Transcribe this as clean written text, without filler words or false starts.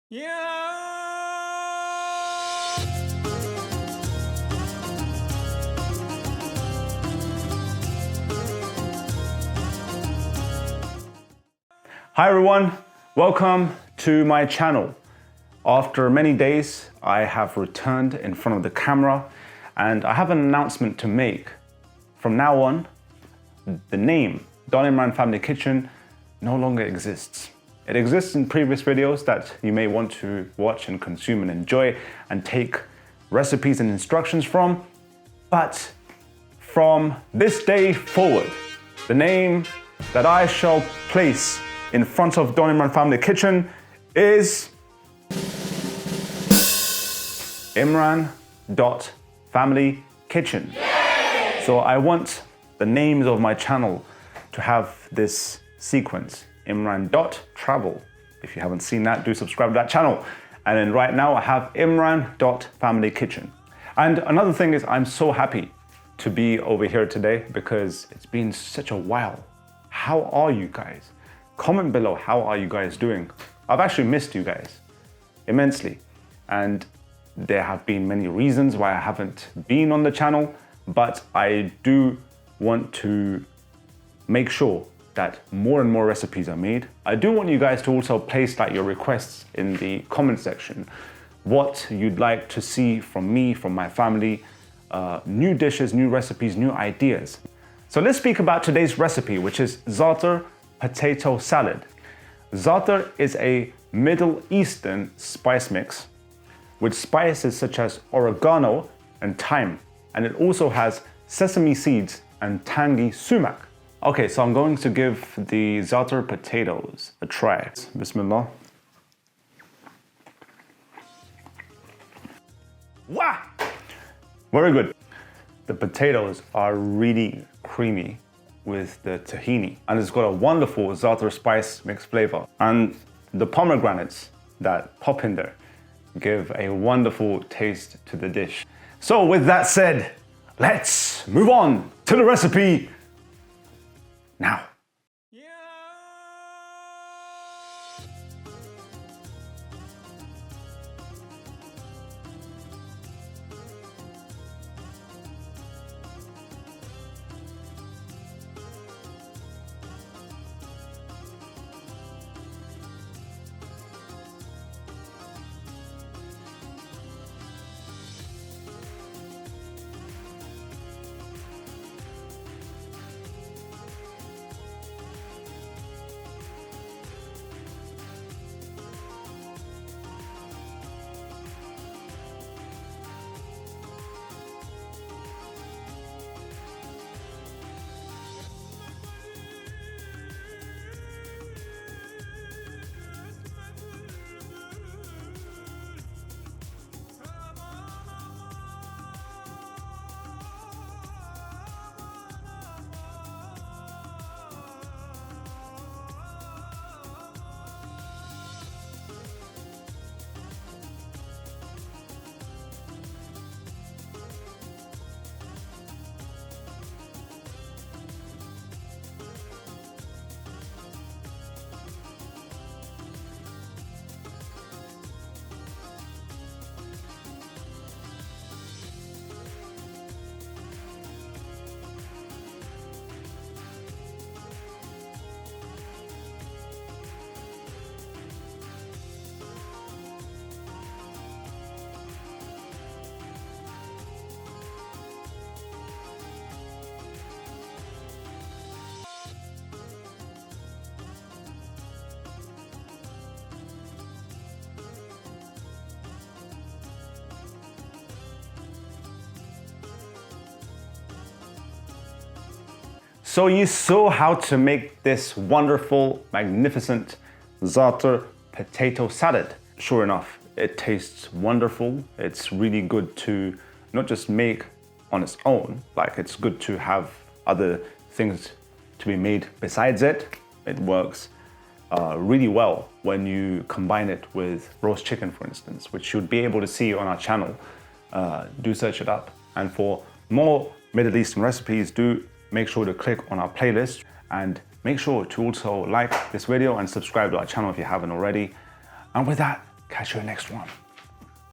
Hi everyone, welcome to my channel. After many days, I have returned in front of the camera and I have an announcement to make. From now on, the name Imran.Family Kitchen no longer exists. It exists in previous videos that you may want to watch and consume and enjoy and take recipes and instructions from, but from this day forward, the name that I shall place in front of Imran.Family Kitchen is Imran.Family Kitchen. Yay! So I want the names of my channel to have this sequence, Imran.Travel. If you haven't seen that, do subscribe to that channel. And then right now I have Imran.Family Kitchen. And another thing is I'm so happy to be over here today because it's been such a while. How are you guys? Comment below, how are you guys doing? I've actually missed you guys immensely. And there have been many reasons why I haven't been on the channel, but I do want to make sure that more and more recipes are made. I do want you guys to also place your requests in the comment section. What you'd like to see from me, from my family, new dishes, new recipes, new ideas. So let's speak about today's recipe, which is Za'atar Potato Salad. Za'atar is a Middle Eastern spice mix with spices such as oregano and thyme, and it also has sesame seeds and tangy sumac. Okay, so I'm going to give the Za'atar potatoes a try. Bismillah. Wow! Very good. The potatoes are really creamy with the tahini, and it's got a wonderful Za'atar spice mix flavor. And the pomegranates that pop in there give a wonderful taste to the dish. So with that said, let's move on to the recipe now. So you saw how to make this wonderful, magnificent Za'atar potato salad. Sure enough, it tastes wonderful. It's really good to not just make on its own, like it's good to have other things to be made besides it. It works really well when you combine it with roast chicken, for instance, which you'd be able to see on our channel. Do search it up. And for more Middle Eastern recipes, do make sure to click on our playlist and make sure to also like this video and subscribe to our channel if you haven't already. And with that, Catch you in the next one.